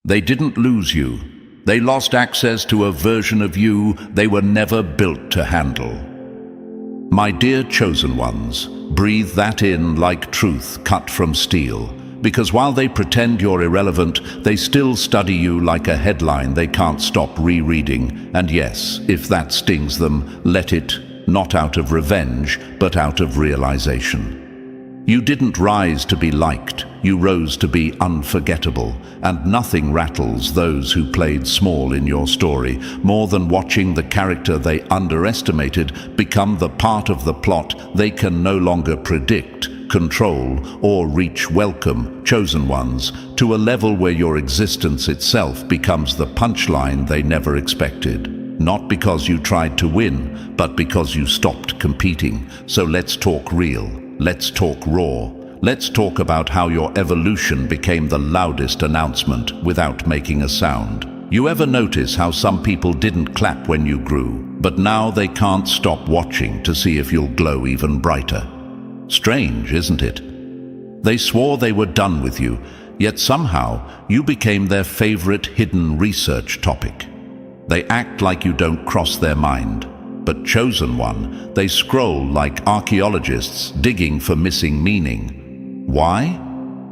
They didn't lose you. They lost access to a version of you they were never built to handle. My dear chosen ones, breathe that in like truth cut from steel, because while they pretend you're irrelevant, they still study you like a headline they can't stop rereading. And yes, if that stings them, let it, not out of revenge, but out of realization. You didn't rise to be liked, you rose to be unforgettable, and nothing rattles those who played small in your story more than watching the character they underestimated become the part of the plot they can no longer predict, control, or reach. Welcome, chosen ones, to a level where your existence itself becomes the punchline they never expected. Not because you tried to win, but because you stopped competing. So let's talk real. Let's talk raw. Let's talk about how your evolution became the loudest announcement without making a sound. You ever notice how some people didn't clap when you grew, but now they can't stop watching to see if you'll glow even brighter? Strange, isn't it? They swore they were done with you, yet somehow you became their favorite hidden research topic. They act like you don't cross their mind. But chosen one, they scroll like archaeologists digging for missing meaning. Why?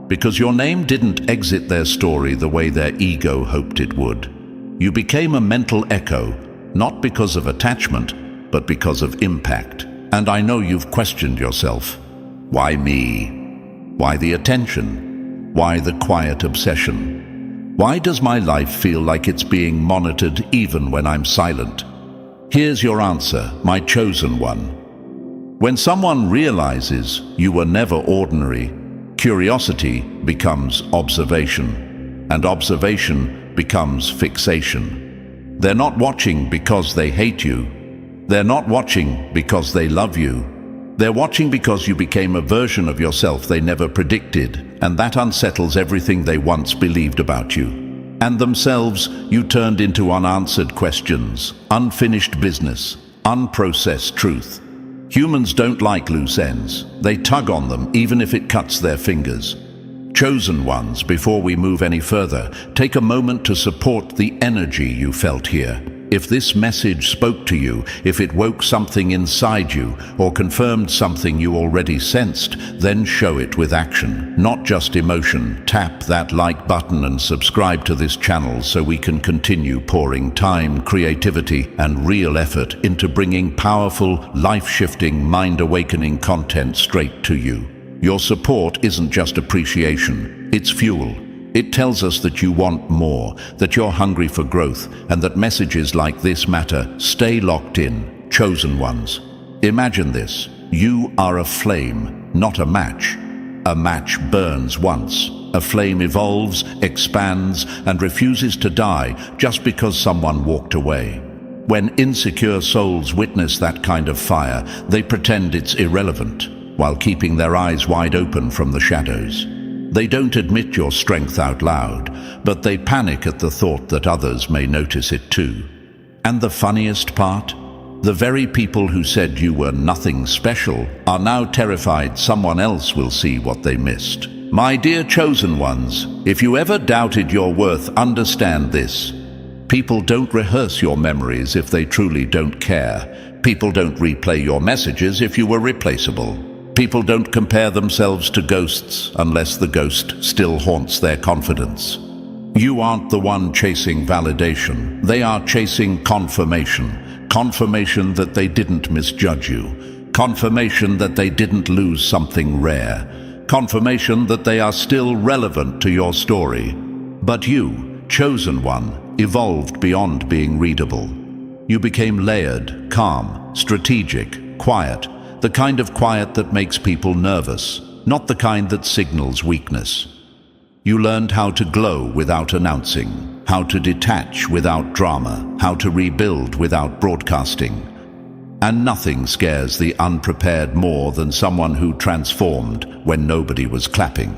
Because your name didn't exit their story the way their ego hoped it would. You became a mental echo, not because of attachment, but because of impact. And I know you've questioned yourself. Why me? Why the attention? Why the quiet obsession? Why does my life feel like it's being monitored even when I'm silent? Here's your answer, my chosen one. When someone realizes you were never ordinary, curiosity becomes observation, and observation becomes fixation. They're not watching because they hate you. They're not watching because they love you. They're watching because you became a version of yourself they never predicted, and that unsettles everything they once believed about you. And themselves, you turned into unanswered questions, unfinished business, unprocessed truth. Humans don't like loose ends. They tug on them even if it cuts their fingers. Chosen ones, before we move any further, take a moment to support the energy you felt here. If this message spoke to you, if it woke something inside you, or confirmed something you already sensed, then show it with action, not just emotion. Tap that like button and subscribe to this channel so we can continue pouring time, creativity, and real effort into bringing powerful, life-shifting, mind-awakening content straight to you. Your support isn't just appreciation, it's fuel. It tells us that you want more, that you're hungry for growth, and that messages like this matter. Stay locked in, chosen ones. Imagine this. You are a flame, not a match. A match burns once. A flame evolves, expands, and refuses to die just because someone walked away. When insecure souls witness that kind of fire, they pretend it's irrelevant, while keeping their eyes wide open from the shadows. They don't admit your strength out loud, but they panic at the thought that others may notice it too. And the funniest part? The very people who said you were nothing special are now terrified someone else will see what they missed. My dear chosen ones, if you ever doubted your worth, understand this. People don't rehearse your memories if they truly don't care. People don't replay your messages if you were replaceable. People don't compare themselves to ghosts unless the ghost still haunts their confidence. You aren't the one chasing validation. They are chasing confirmation. Confirmation that they didn't misjudge you. Confirmation that they didn't lose something rare. Confirmation that they are still relevant to your story. But you, chosen one, evolved beyond being readable. You became layered, calm, strategic, quiet. The kind of quiet that makes people nervous, not the kind that signals weakness. You learned how to glow without announcing, how to detach without drama, how to rebuild without broadcasting. And nothing scares the unprepared more than someone who transformed when nobody was clapping.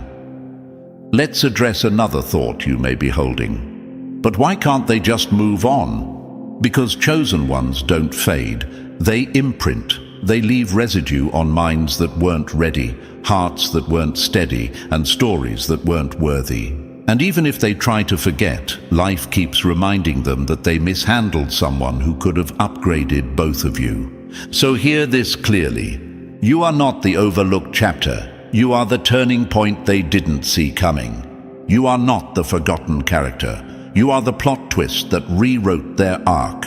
Let's address another thought you may be holding. But why can't they just move on? Because chosen ones don't fade, they imprint. They leave residue on minds that weren't ready, hearts that weren't steady, and stories that weren't worthy. And even if they try to forget, life keeps reminding them that they mishandled someone who could have upgraded both of you. So hear this clearly. You are not the overlooked chapter. You are the turning point they didn't see coming. You are not the forgotten character. You are the plot twist that rewrote their arc.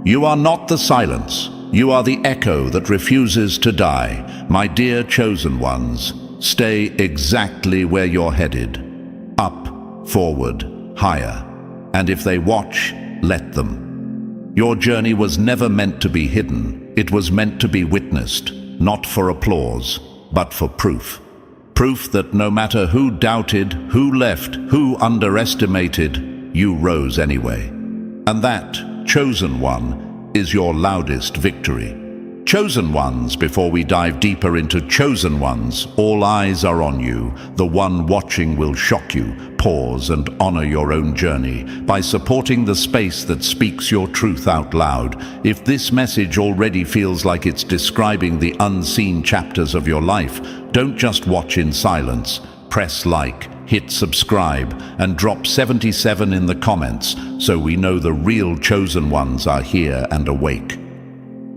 You are not the silence. You are the echo that refuses to die. My dear chosen ones, stay exactly where you're headed. Up, forward, higher. And if they watch, let them. Your journey was never meant to be hidden. It was meant to be witnessed, not for applause, but for proof. Proof that no matter who doubted, who left, who underestimated, you rose anyway. And that, chosen one, is your loudest victory. Chosen ones, before we dive deeper into chosen ones, all eyes are on you. The one watching will shock you. Pause and honor your own journey by supporting the space that speaks your truth out loud. If this message already feels like it's describing the unseen chapters of your life, don't just watch in silence. Press like, hit subscribe, and drop 77 in the comments so we know the real chosen ones are here and awake.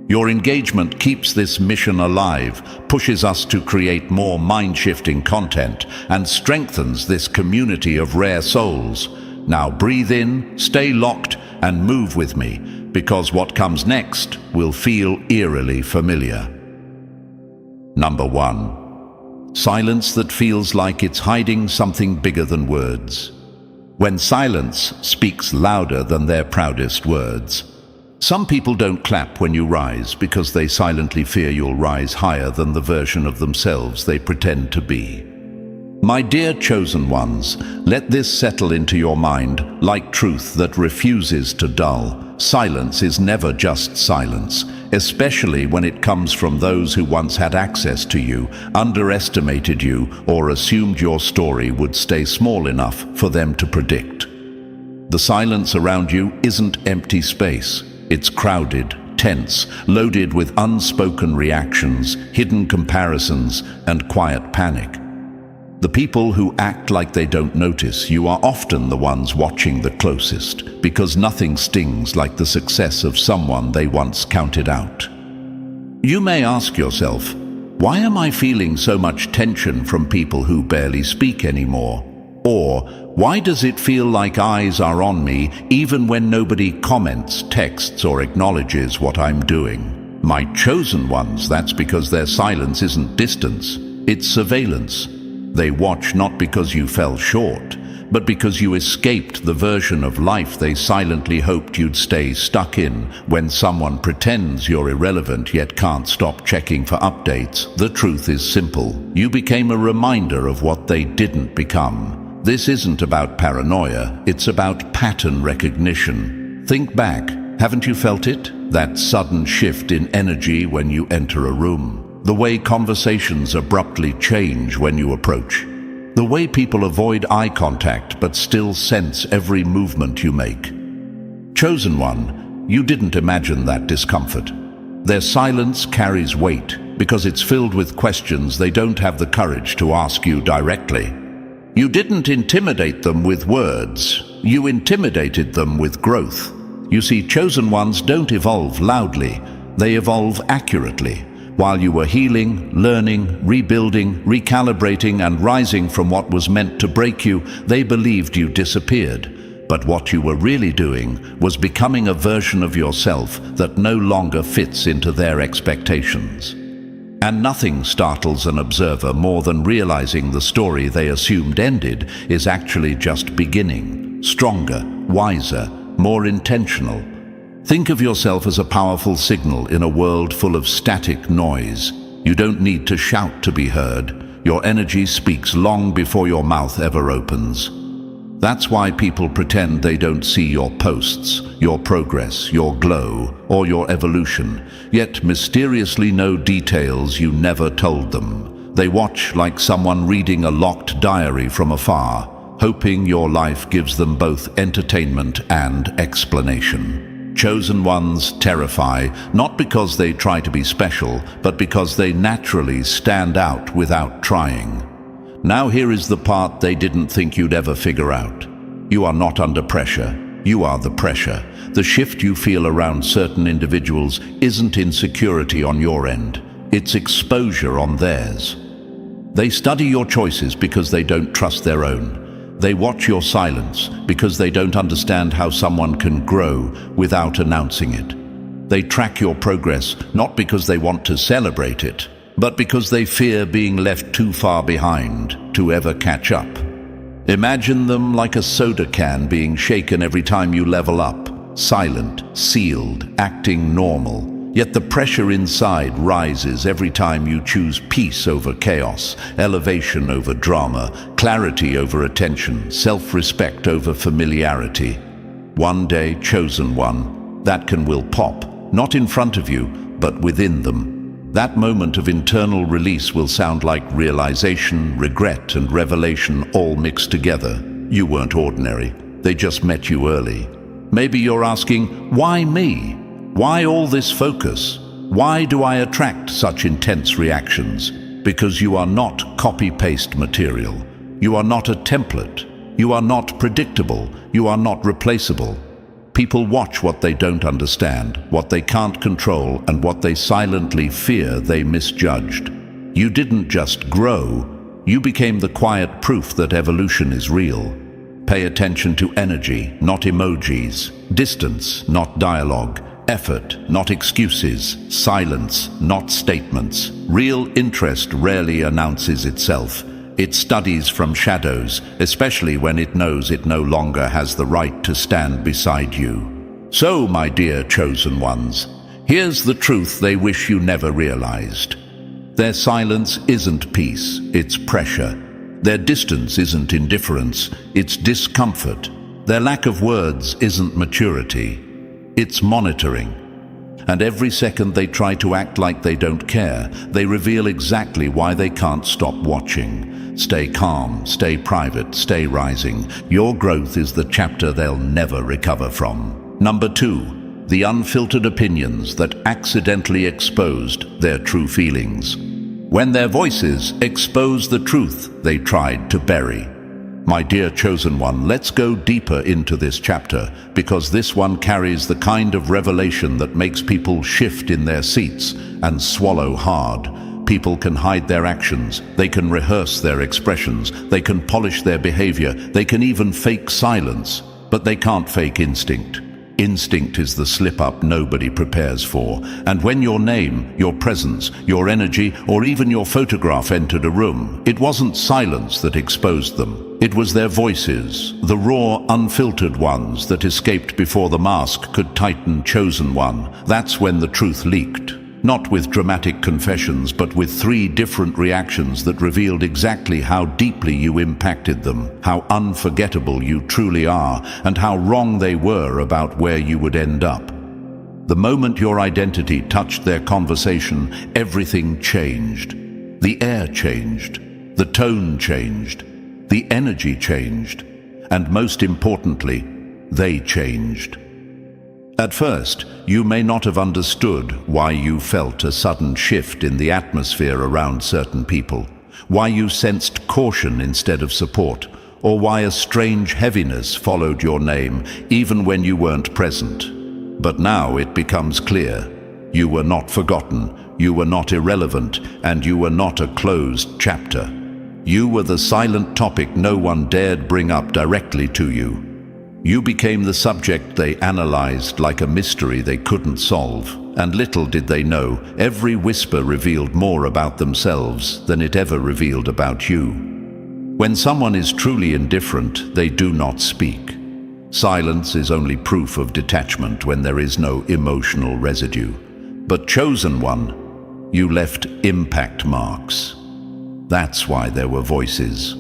Your engagement keeps this mission alive, pushes us to create more mind-shifting content, and strengthens this community of rare souls. Now breathe in, stay locked, and move with me, because what comes next will feel eerily familiar. Number 1. Silence that feels like it's hiding something bigger than words. When silence speaks louder than their proudest words. Some people don't clap when you rise because they silently fear you'll rise higher than the version of themselves they pretend to be. My dear chosen ones, let this settle into your mind like truth that refuses to dull. Silence is never just silence, especially when it comes from those who once had access to you, underestimated you, or assumed your story would stay small enough for them to predict. The silence around you isn't empty space. It's crowded, tense, loaded with unspoken reactions, hidden comparisons, and quiet panic. The people who act like they don't notice you are often the ones watching the closest, because nothing stings like the success of someone they once counted out. You may ask yourself, why am I feeling so much tension from people who barely speak anymore? Or, why does it feel like eyes are on me even when nobody comments, texts, or acknowledges what I'm doing? My chosen ones, that's because their silence isn't distance, it's surveillance. They watch not because you fell short, but because you escaped the version of life they silently hoped you'd stay stuck in. When someone pretends you're irrelevant yet can't stop checking for updates, the truth is simple. You became a reminder of what they didn't become. This isn't about paranoia, it's about pattern recognition. Think back, haven't you felt it? That sudden shift in energy when you enter a room. The way conversations abruptly change when you approach. The way people avoid eye contact but still sense every movement you make. Chosen one, you didn't imagine that discomfort. Their silence carries weight because it's filled with questions they don't have the courage to ask you directly. You didn't intimidate them with words. You intimidated them with growth. You see, chosen ones don't evolve loudly. They evolve accurately. While you were healing, learning, rebuilding, recalibrating, and rising from what was meant to break you, they believed you disappeared. But what you were really doing was becoming a version of yourself that no longer fits into their expectations. And nothing startles an observer more than realizing the story they assumed ended is actually just beginning. Stronger, wiser, more intentional. Think of yourself as a powerful signal in a world full of static noise. You don't need to shout to be heard. Your energy speaks long before your mouth ever opens. That's why people pretend they don't see your posts, your progress, your glow, or your evolution, yet mysteriously know details you never told them. They watch like someone reading a locked diary from afar, hoping your life gives them both entertainment and explanation. Chosen ones terrify, not because they try to be special, but because they naturally stand out without trying. Now here is the part they didn't think you'd ever figure out. You are not under pressure. You are the pressure. The shift you feel around certain individuals isn't insecurity on your end. It's exposure on theirs. They study your choices because they don't trust their own. They watch your silence because they don't understand how someone can grow without announcing it. They track your progress not because they want to celebrate it, but because they fear being left too far behind to ever catch up. Imagine them like a soda can being shaken every time you level up, silent, sealed, acting normal. Yet the pressure inside rises every time you choose peace over chaos, elevation over drama, clarity over attention, self-respect over familiarity. One day, chosen one, that will pop, not in front of you, but within them. That moment of internal release will sound like realization, regret, and revelation all mixed together. You weren't ordinary. They just met you early. Maybe you're asking, why me? Why all this focus? Why do I attract such intense reactions? Because you are not copy-paste material. You are not a template. You are not predictable. You are not replaceable. People watch what they don't understand, what they can't control, and what they silently fear they misjudged. You didn't just grow, you became the quiet proof that evolution is real. Pay attention to energy, not emojis, distance, not dialogue, effort, not excuses, silence, not statements. Real interest rarely announces itself. It studies from shadows, especially when it knows it no longer has the right to stand beside you. So, my dear chosen ones, here's the truth they wish you never realized. Their silence isn't peace, it's pressure. Their distance isn't indifference, it's discomfort. Their lack of words isn't maturity, it's monitoring. And every second they try to act like they don't care, they reveal exactly why they can't stop watching. Stay calm, stay private, stay rising. Your growth is the chapter they'll never recover from. Number 2, the unfiltered opinions that accidentally exposed their true feelings. When their voices expose the truth they tried to bury. My dear chosen one, let's go deeper into this chapter, because this one carries the kind of revelation that makes people shift in their seats and swallow hard. People can hide their actions, they can rehearse their expressions, they can polish their behavior, they can even fake silence, but they can't fake instinct. Instinct is the slip-up nobody prepares for, and when your name, your presence, your energy, or even your photograph entered a room, it wasn't silence that exposed them. It was their voices, the raw, unfiltered ones that escaped before the mask could tighten chosen one. That's when the truth leaked. Not with dramatic confessions, but with 3 different reactions that revealed exactly how deeply you impacted them, how unforgettable you truly are, and how wrong they were about where you would end up. The moment your identity touched their conversation, everything changed. The air changed, the tone changed, the energy changed, and most importantly, they changed. At first, you may not have understood why you felt a sudden shift in the atmosphere around certain people, why you sensed caution instead of support, or why a strange heaviness followed your name even when you weren't present. But now it becomes clear. You were not forgotten, you were not irrelevant, and you were not a closed chapter. You were the silent topic no one dared bring up directly to you. You became the subject they analyzed like a mystery they couldn't solve. And little did they know, every whisper revealed more about themselves than it ever revealed about you. When someone is truly indifferent, they do not speak. Silence is only proof of detachment when there is no emotional residue. But chosen one, you left impact marks. That's why there were voices.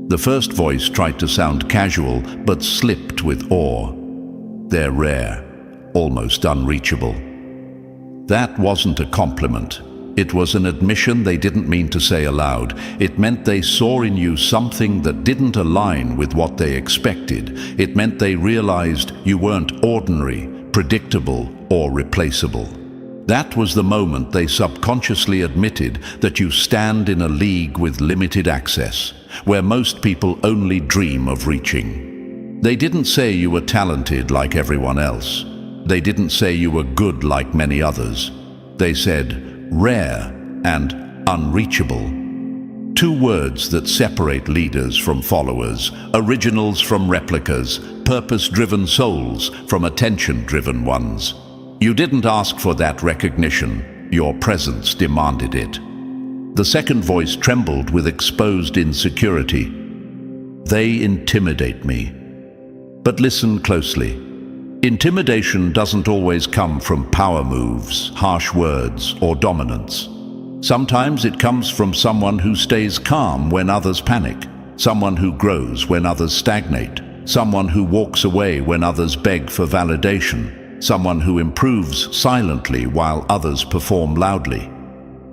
The first voice tried to sound casual, but slipped with awe. They're rare, almost unreachable. That wasn't a compliment. It was an admission they didn't mean to say aloud. It meant they saw in you something that didn't align with what they expected. It meant they realized you weren't ordinary, predictable, or replaceable. That was the moment they subconsciously admitted that you stand in a league with limited access, where most people only dream of reaching. They didn't say you were talented like everyone else. They didn't say you were good like many others. They said rare and unreachable. Two words that separate leaders from followers, originals from replicas, purpose-driven souls from attention-driven ones. You didn't ask for that recognition, your presence demanded it. The second voice trembled with exposed insecurity. They intimidate me. But listen closely. Intimidation doesn't always come from power moves, harsh words, or dominance. Sometimes it comes from someone who stays calm when others panic, someone who grows when others stagnate, someone who walks away when others beg for validation, someone who improves silently while others perform loudly.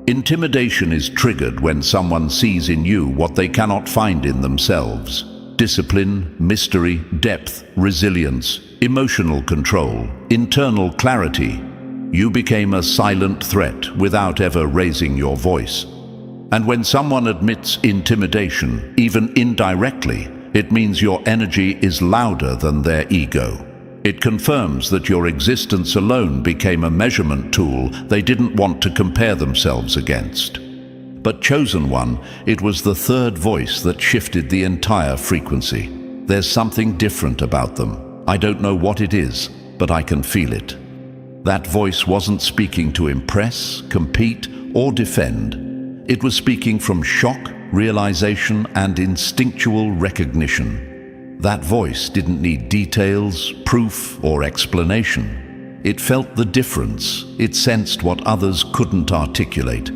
Intimidation is triggered when someone sees in you what they cannot find in themselves. Discipline, mystery, depth, resilience, emotional control, internal clarity. You became a silent threat without ever raising your voice. And when someone admits intimidation, even indirectly, it means your energy is louder than their ego. It confirms that your existence alone became a measurement tool they didn't want to compare themselves against. But Chosen One, it was the third voice that shifted the entire frequency. There's something different about them. I don't know what it is, but I can feel it. That voice wasn't speaking to impress, compete, or defend. It was speaking from shock, realization, and instinctual recognition. That voice didn't need details, proof, or explanation. It felt the difference. It sensed what others couldn't articulate.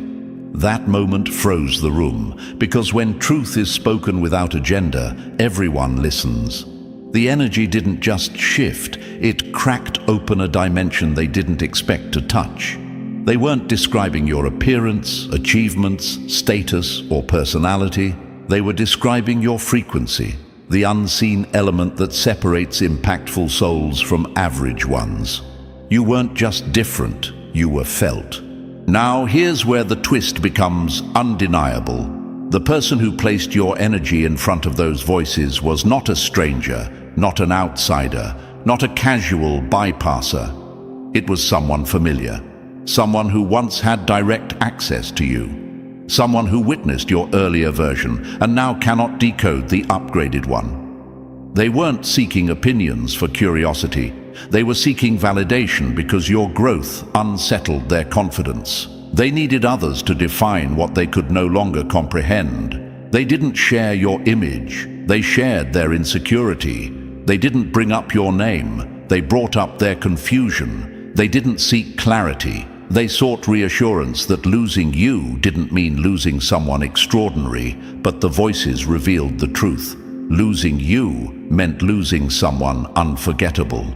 That moment froze the room, because when truth is spoken without agenda, everyone listens. The energy didn't just shift, it cracked open a dimension they didn't expect to touch. They weren't describing your appearance, achievements, status, or personality. They were describing your frequency, the unseen element that separates impactful souls from average ones. You weren't just different, you were felt. Now here's where the twist becomes undeniable. The person who placed your energy in front of those voices was not a stranger, not an outsider, not a casual bypasser. It was someone familiar, someone who once had direct access to you, someone who witnessed your earlier version and now cannot decode the upgraded one. They weren't seeking opinions for curiosity. They were seeking validation because your growth unsettled their confidence. They needed others to define what they could no longer comprehend. They didn't share your image. They shared their insecurity. They didn't bring up your name. They brought up their confusion. They didn't seek clarity. They sought reassurance that losing you didn't mean losing someone extraordinary, but the voices revealed the truth. Losing you meant losing someone unforgettable.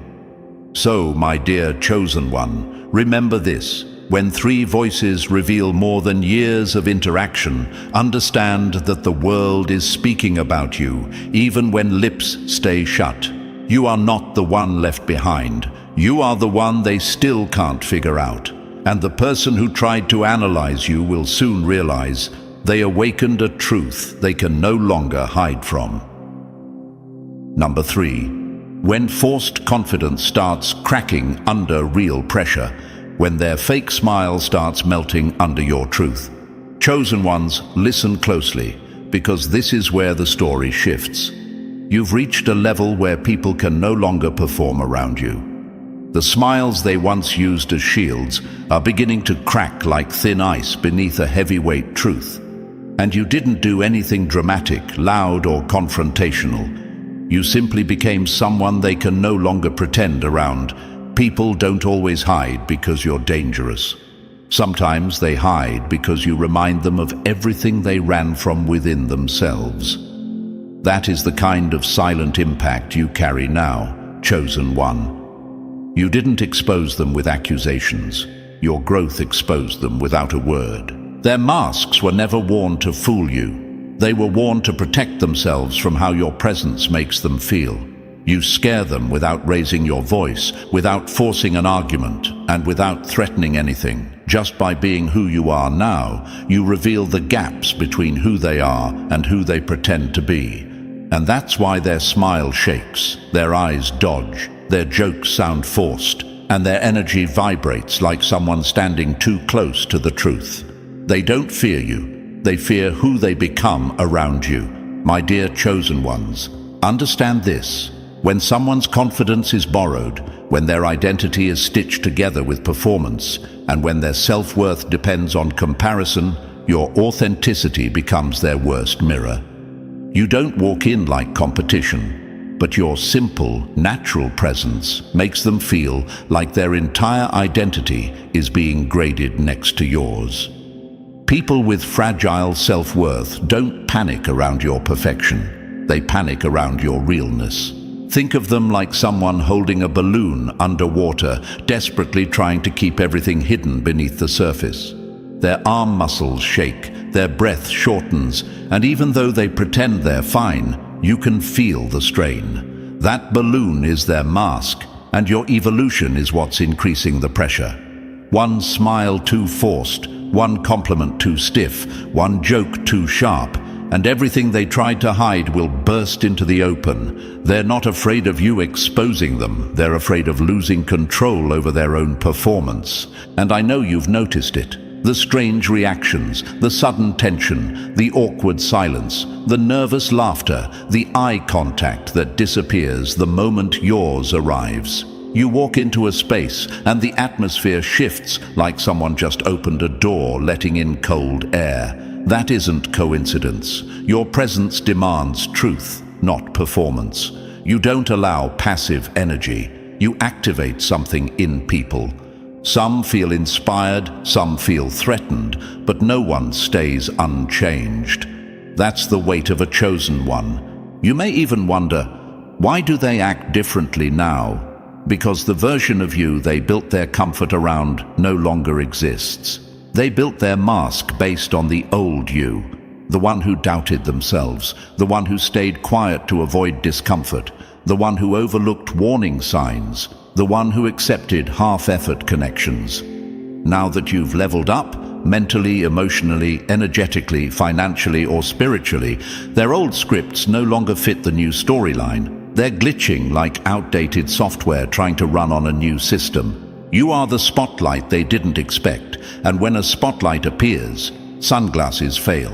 So, my dear Chosen One, remember this. When three voices reveal more than years of interaction, understand that the world is speaking about you, even when lips stay shut. You are not the one left behind. You are the one they still can't figure out. And the person who tried to analyze you will soon realize they awakened a truth they can no longer hide from. Number 3. When forced confidence starts cracking under real pressure, when their fake smile starts melting under your truth. Chosen Ones, listen closely, because this is where the story shifts. You've reached a level where people can no longer perform around you. The smiles they once used as shields are beginning to crack like thin ice beneath a heavyweight truth. And you didn't do anything dramatic, loud, or confrontational. You simply became someone they can no longer pretend around. People don't always hide because you're dangerous. Sometimes they hide because you remind them of everything they ran from within themselves. That is the kind of silent impact you carry now, Chosen One. You didn't expose them with accusations. Your growth exposed them without a word. Their masks were never worn to fool you. They were worn to protect themselves from how your presence makes them feel. You scare them without raising your voice, without forcing an argument, and without threatening anything. Just by being who you are now, you reveal the gaps between who they are and who they pretend to be. And that's why their smile shakes, their eyes dodge, their jokes sound forced, and their energy vibrates like someone standing too close to the truth. They don't fear you, they fear who they become around you. My dear chosen ones, understand this. When someone's confidence is borrowed, when their identity is stitched together with performance, and when their self-worth depends on comparison, your authenticity becomes their worst mirror. You don't walk in like competition, but your simple, natural presence makes them feel like their entire identity is being graded next to yours. People with fragile self-worth don't panic around your perfection. They panic around your realness. Think of them like someone holding a balloon underwater, desperately trying to keep everything hidden beneath the surface. Their arm muscles shake, their breath shortens, and even though they pretend they're fine, you can feel the strain. That balloon is their mask, and your evolution is what's increasing the pressure. One smile too forced, one compliment too stiff, one joke too sharp, and everything they tried to hide will burst into the open. They're not afraid of you exposing them. They're afraid of losing control over their own performance. And I know you've noticed it. The strange reactions, the sudden tension, the awkward silence, the nervous laughter, the eye contact that disappears the moment yours arrives. You walk into a space and the atmosphere shifts like someone just opened a door, letting in cold air. That isn't coincidence. Your presence demands truth, not performance. You don't allow passive energy. You activate something in people. Some feel inspired, some feel threatened, but no one stays unchanged. That's the weight of a chosen one. You may even wonder, why do they act differently now? Because the version of you they built their comfort around no longer exists. They built their mask based on the old you, the one who doubted themselves, the one who stayed quiet to avoid discomfort, the one who overlooked warning signs, the one who accepted half-effort connections. Now that you've leveled up, mentally, emotionally, energetically, financially, or spiritually, their old scripts no longer fit the new storyline. They're glitching like outdated software trying to run on a new system. You are the spotlight they didn't expect, and when a spotlight appears, sunglasses fail.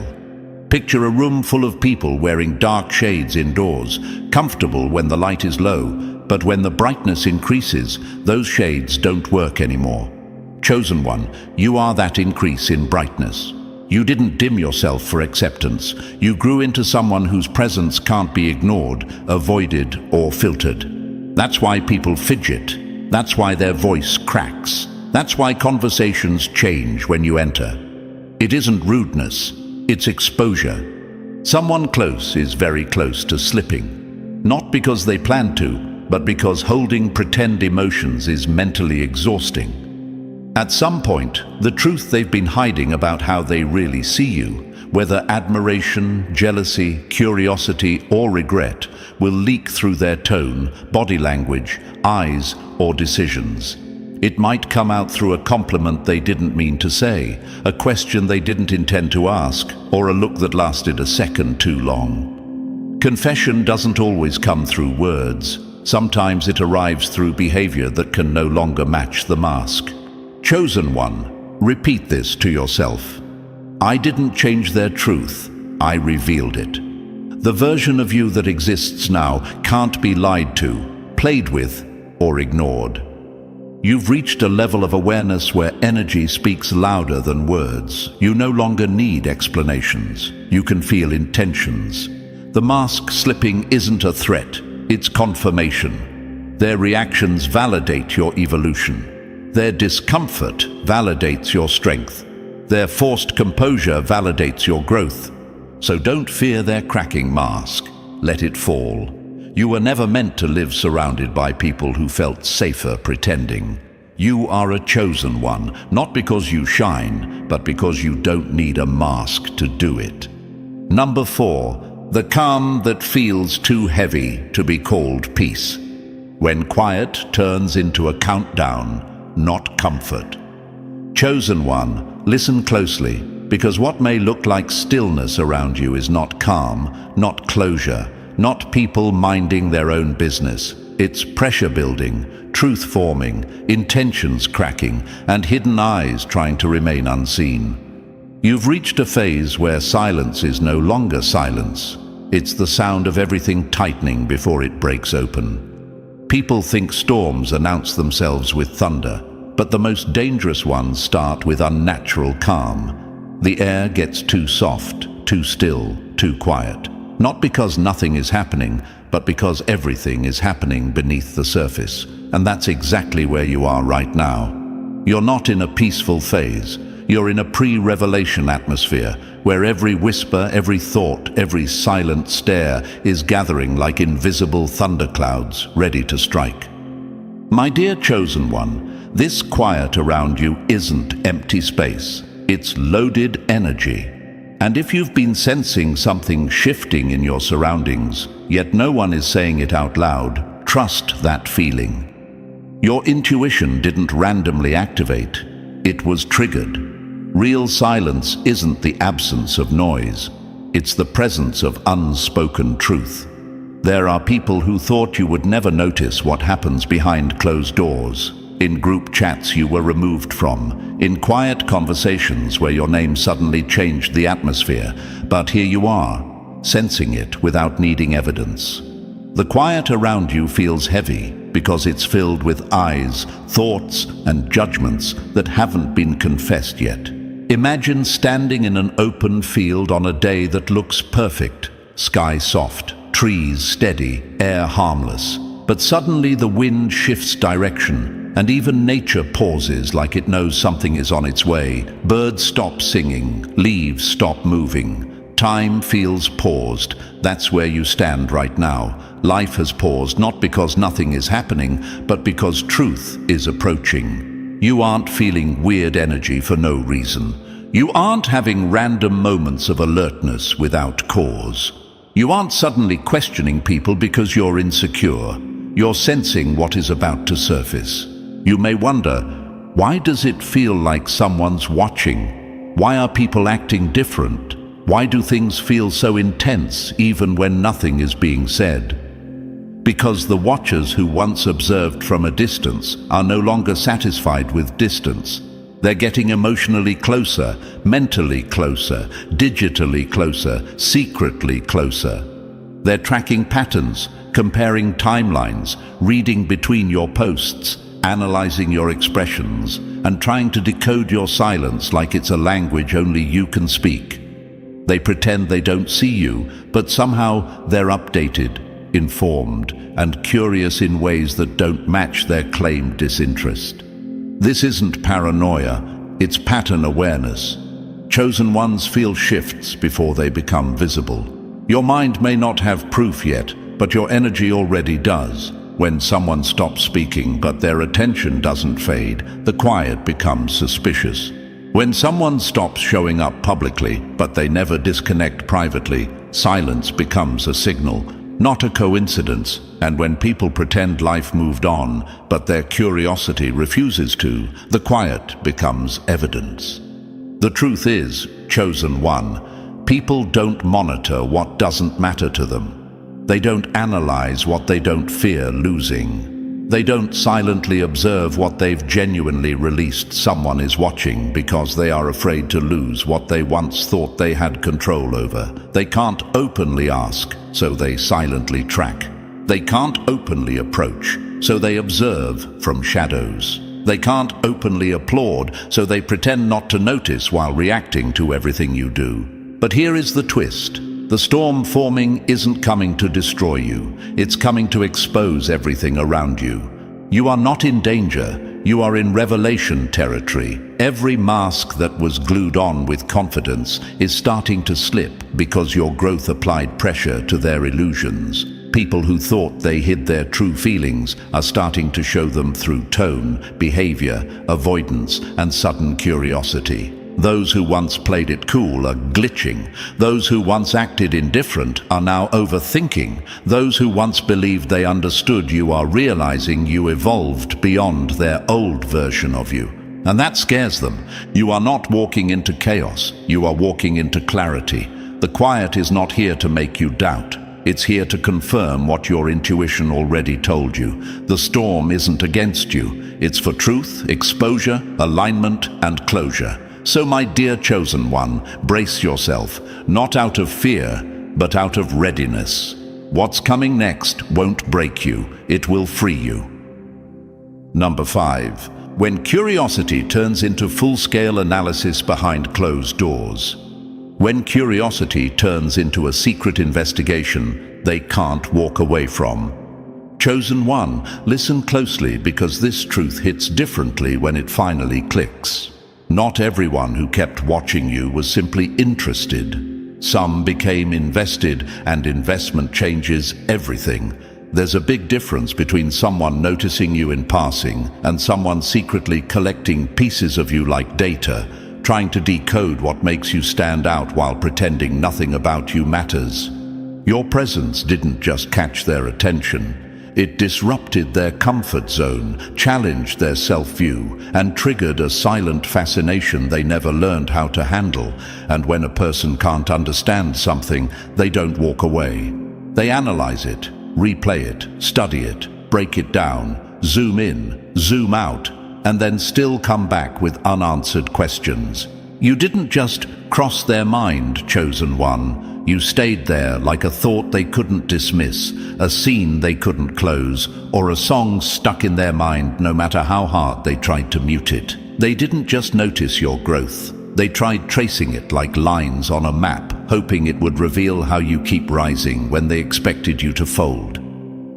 Picture a room full of people wearing dark shades indoors, comfortable when the light is low, but when the brightness increases, those shades don't work anymore. Chosen one, you are that increase in brightness. You didn't dim yourself for acceptance. You grew into someone whose presence can't be ignored, avoided, or filtered. That's why people fidget. That's why their voice cracks. That's why conversations change when you enter. It isn't rudeness, it's exposure. Someone close is very close to slipping. Not because they plan to, but because holding pretend emotions is mentally exhausting. At some point, the truth they've been hiding about how they really see you, whether admiration, jealousy, curiosity, or regret, will leak through their tone, body language, eyes, or decisions. It might come out through a compliment they didn't mean to say, a question they didn't intend to ask, or a look that lasted a second too long. Confession doesn't always come through words. Sometimes it arrives through behavior that can no longer match the mask. Chosen one, repeat this to yourself. I didn't change their truth, I revealed it. The version of you that exists now can't be lied to, played with, or ignored. You've reached a level of awareness where energy speaks louder than words. You no longer need explanations. You can feel intentions. The mask slipping isn't a threat, it's confirmation. Their reactions validate your evolution. Their discomfort validates your strength. Their forced composure validates your growth. So don't fear their cracking mask. Let it fall. You were never meant to live surrounded by people who felt safer pretending. You are a chosen one, not because you shine, but because you don't need a mask to do it. Number 4, The calm that feels too heavy to be called peace. When quiet turns into a countdown, not comfort. Chosen one, listen closely, because what may look like stillness around you is not calm, not closure, not people minding their own business. It's pressure building, truth forming, intentions cracking, and hidden eyes trying to remain unseen. You've reached a phase where silence is no longer silence. It's the sound of everything tightening before it breaks open. People think storms announce themselves with thunder, but the most dangerous ones start with unnatural calm. The air gets too soft, too still, too quiet. Not because nothing is happening, but because everything is happening beneath the surface. And that's exactly where you are right now. You're not in a peaceful phase. You're in a pre-revelation atmosphere, where every whisper, every thought, every silent stare is gathering like invisible thunderclouds ready to strike. My dear chosen one, this quiet around you isn't empty space. It's loaded energy. And if you've been sensing something shifting in your surroundings, yet no one is saying it out loud, trust that feeling. Your intuition didn't randomly activate. It was triggered. Real silence isn't the absence of noise. It's the presence of unspoken truth. There are people who thought you would never notice what happens behind closed doors. In group chats you were removed from, in quiet conversations where your name suddenly changed the atmosphere, but here you are, sensing it without needing evidence. The quiet around you feels heavy because it's filled with eyes, thoughts, and judgments that haven't been confessed yet. Imagine standing in an open field on a day that looks perfect, sky soft, trees steady, air harmless. But suddenly the wind shifts direction, and even nature pauses like it knows something is on its way. Birds stop singing, leaves stop moving. Time feels paused. That's where you stand right now. Life has paused, not because nothing is happening, but because truth is approaching. You aren't feeling weird energy for no reason. You aren't having random moments of alertness without cause. You aren't suddenly questioning people because you're insecure. You're sensing what is about to surface. You may wonder, why does it feel like someone's watching? Why are people acting different? Why do things feel so intense even when nothing is being said? Because the watchers who once observed from a distance are no longer satisfied with distance. They're getting emotionally closer, mentally closer, digitally closer, secretly closer. They're tracking patterns, comparing timelines, reading between your posts, analyzing your expressions, and trying to decode your silence like it's a language only you can speak. They pretend they don't see you, but somehow they're updated, informed, and curious in ways that don't match their claimed disinterest. This isn't paranoia, it's pattern awareness. Chosen ones feel shifts before they become visible. Your mind may not have proof yet, but your energy already does. When someone stops speaking but their attention doesn't fade, the quiet becomes suspicious. When someone stops showing up publicly but they never disconnect privately, silence becomes a signal, not a coincidence. And when people pretend life moved on but their curiosity refuses to, the quiet becomes evidence. The truth is, chosen one, people don't monitor what doesn't matter to them. They don't analyze what they don't fear losing. They don't silently observe what they've genuinely released. Someone is watching because they are afraid to lose what they once thought they had control over. They can't openly ask, so they silently track. They can't openly approach, so they observe from shadows. They can't openly applaud, so they pretend not to notice while reacting to everything you do. But here is the twist. The storm forming isn't coming to destroy you. It's coming to expose everything around you. You are not in danger. You are in revelation territory. Every mask that was glued on with confidence is starting to slip because your growth applied pressure to their illusions. People who thought they hid their true feelings are starting to show them through tone, behavior, avoidance, and sudden curiosity. Those who once played it cool are glitching. Those who once acted indifferent are now overthinking. Those who once believed they understood you are realizing you evolved beyond their old version of you. And that scares them. You are not walking into chaos. You are walking into clarity. The quiet is not here to make you doubt. It's here to confirm what your intuition already told you. The storm isn't against you. It's for truth, exposure, alignment, and closure. So my dear chosen one, brace yourself, not out of fear, but out of readiness. What's coming next won't break you, it will free you. Number 5. When curiosity turns into full-scale analysis behind closed doors. When curiosity turns into a secret investigation they can't walk away from. Chosen one, listen closely because this truth hits differently when it finally clicks. Not everyone who kept watching you was simply interested. Some became invested, and investment changes everything. There's a big difference between someone noticing you in passing and someone secretly collecting pieces of you like data, trying to decode what makes you stand out while pretending nothing about you matters. Your presence didn't just catch their attention. It disrupted their comfort zone, challenged their self-view, and triggered a silent fascination they never learned how to handle. And when a person can't understand something, they don't walk away. They analyze it, replay it, study it, break it down, zoom in, zoom out, and then still come back with unanswered questions. You didn't just cross their mind, chosen one. You stayed there like a thought they couldn't dismiss, a scene they couldn't close, or a song stuck in their mind no matter how hard they tried to mute it. They didn't just notice your growth. They tried tracing it like lines on a map, hoping it would reveal how you keep rising when they expected you to fold.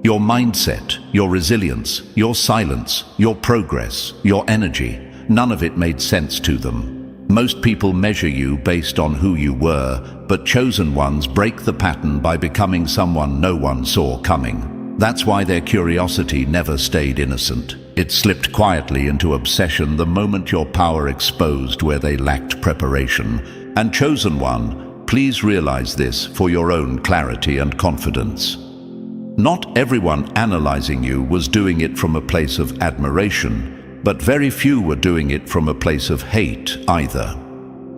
Your mindset, your resilience, your silence, your progress, your energy, none of it made sense to them. Most people measure you based on who you were, but chosen ones break the pattern by becoming someone no one saw coming. That's why their curiosity never stayed innocent. It slipped quietly into obsession the moment your power exposed where they lacked preparation. And chosen one, please realize this for your own clarity and confidence. Not everyone analyzing you was doing it from a place of admiration, but very few were doing it from a place of hate either.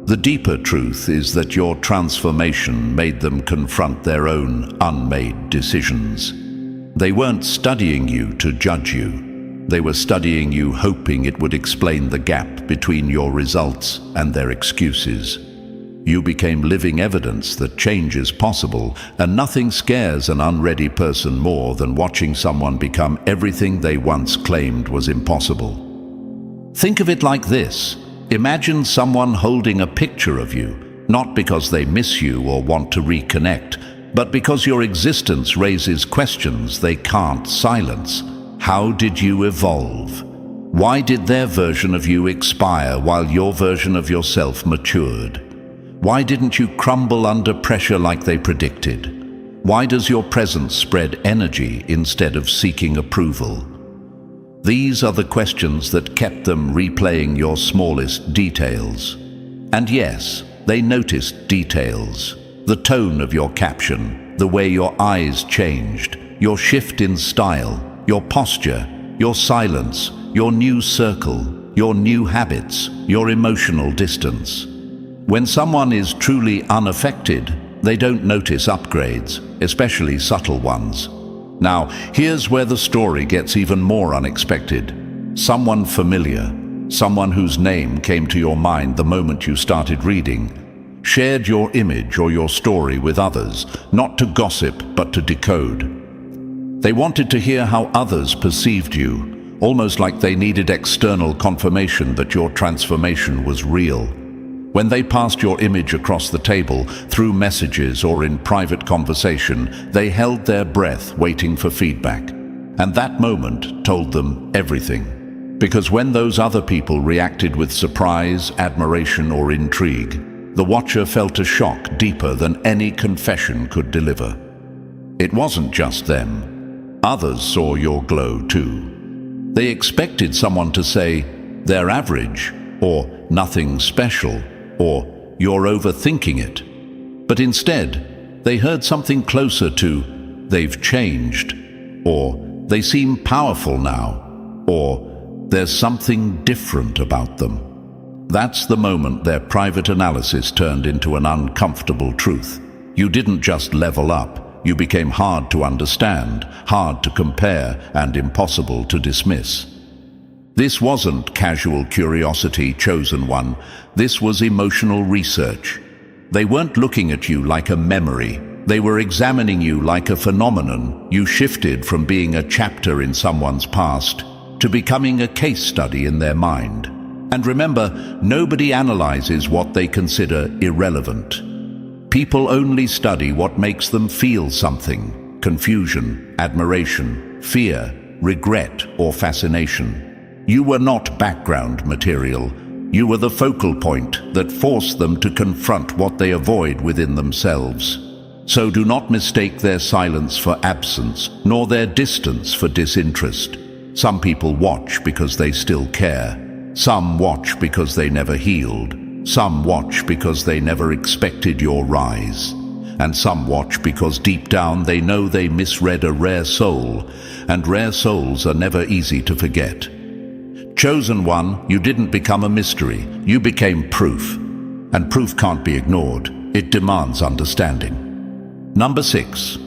The deeper truth is that your transformation made them confront their own unmade decisions. They weren't studying you to judge you. They were studying you hoping it would explain the gap between your results and their excuses. You became living evidence that change is possible, and nothing scares an unready person more than watching someone become everything they once claimed was impossible. Think of it like this. Imagine someone holding a picture of you, not because they miss you or want to reconnect, but because your existence raises questions they can't silence. How did you evolve? Why did their version of you expire while your version of yourself matured? Why didn't you crumble under pressure like they predicted? Why does your presence spread energy instead of seeking approval? These are the questions that kept them replaying your smallest details. And yes, they noticed details. The tone of your caption, the way your eyes changed, your shift in style, your posture, your silence, your new circle, your new habits, your emotional distance. When someone is truly unaffected, they don't notice upgrades, especially subtle ones. Now, here's where the story gets even more unexpected. Someone familiar, someone whose name came to your mind the moment you started reading, shared your image or your story with others, not to gossip, but to decode. They wanted to hear how others perceived you, almost like they needed external confirmation that your transformation was real. When they passed your image across the table, through messages or in private conversation, they held their breath waiting for feedback. And that moment told them everything. Because when those other people reacted with surprise, admiration, or intrigue, the watcher felt a shock deeper than any confession could deliver. It wasn't just them. Others saw your glow too. They expected someone to say, "They're average," or nothing special, or you're overthinking it. But instead, they heard something closer to they've changed, or they seem powerful now, or there's something different about them. That's the moment their private analysis turned into an uncomfortable truth. You didn't just level up, you became hard to understand, hard to compare, and impossible to dismiss. This wasn't casual curiosity, chosen one. This was emotional research. They weren't looking at you like a memory. They were examining you like a phenomenon. You shifted from being a chapter in someone's past to becoming a case study in their mind. And remember, nobody analyzes what they consider irrelevant. People only study what makes them feel something: confusion, admiration, fear, regret, or fascination. You were not background material. You were the focal point that forced them to confront what they avoid within themselves. So do not mistake their silence for absence, nor their distance for disinterest. Some people watch because they still care. Some watch because they never healed. Some watch because they never expected your rise. And some watch because deep down they know they misread a rare soul, and rare souls are never easy to forget. Chosen one, you didn't become a mystery. You became proof. And proof can't be ignored. It demands understanding. Number 6.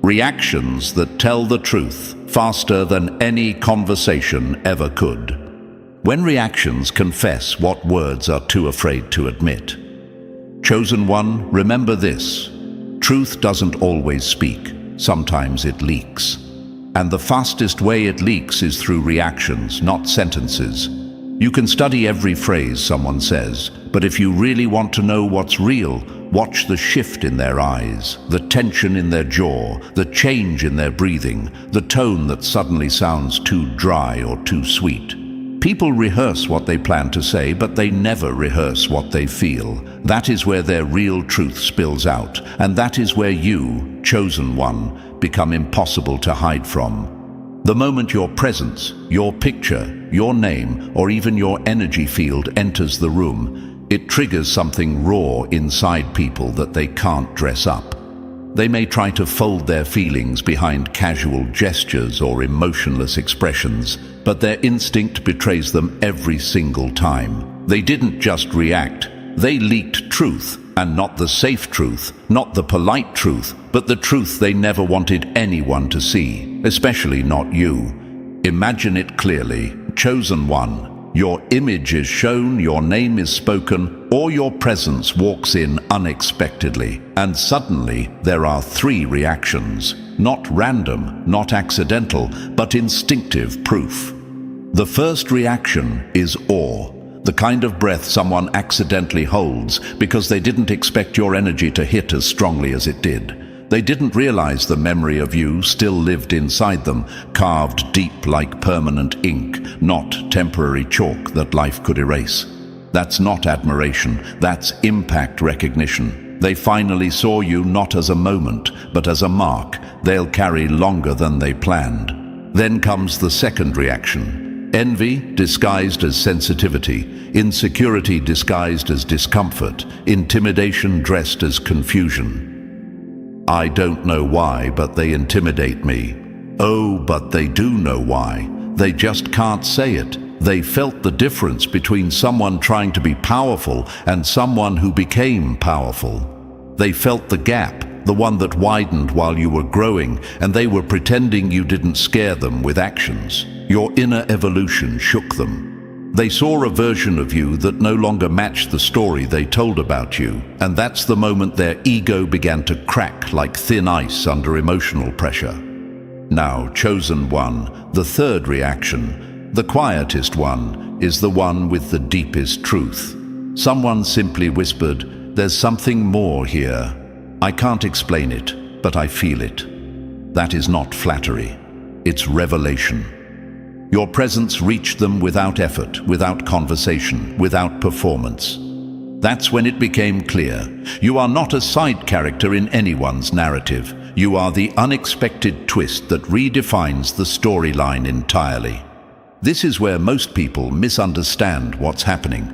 Reactions that tell the truth faster than any conversation ever could. When reactions confess what words are too afraid to admit. Chosen one, remember this. Truth doesn't always speak. Sometimes it leaks. And the fastest way it leaks is through reactions, not sentences. You can study every phrase someone says, but if you really want to know what's real, watch the shift in their eyes, the tension in their jaw, the change in their breathing, the tone that suddenly sounds too dry or too sweet. People rehearse what they plan to say, but they never rehearse what they feel. That is where their real truth spills out, and that is where you, chosen one, become impossible to hide from. The moment your presence, your picture, your name, or even your energy field enters the room, it triggers something raw inside people that they can't dress up. They may try to fold their feelings behind casual gestures or emotionless expressions, but their instinct betrays them every single time. They didn't just react, they leaked truth, and not the safe truth, not the polite truth, but the truth they never wanted anyone to see, especially not you. Imagine it clearly, chosen one. Your image is shown, your name is spoken, or your presence walks in unexpectedly. And suddenly, there are 3 reactions. Not random, not accidental, but instinctive proof. The first reaction is awe. The kind of breath someone accidentally holds because they didn't expect your energy to hit as strongly as it did. They didn't realize the memory of you still lived inside them, carved deep like permanent ink, not temporary chalk that life could erase. That's not admiration, that's impact recognition. They finally saw you not as a moment, but as a mark they'll carry longer than they planned. Then comes the second reaction. Envy disguised as sensitivity, insecurity disguised as discomfort, intimidation dressed as confusion. I don't know why, but they intimidate me. Oh, but they do know why. They just can't say it. They felt the difference between someone trying to be powerful and someone who became powerful. They felt the gap, the one that widened while you were growing, and they were pretending you didn't scare them with actions. Your inner evolution shook them. They saw a version of you that no longer matched the story they told about you, and that's the moment their ego began to crack like thin ice under emotional pressure. Now, chosen one, the third reaction, the quietest one, is the one with the deepest truth. Someone simply whispered, "There's something more here. I can't explain it, but I feel it." That is not flattery. It's revelation. Your presence reached them without effort, without conversation, without performance. That's when it became clear. You are not a side character in anyone's narrative. You are the unexpected twist that redefines the storyline entirely. This is where most people misunderstand what's happening.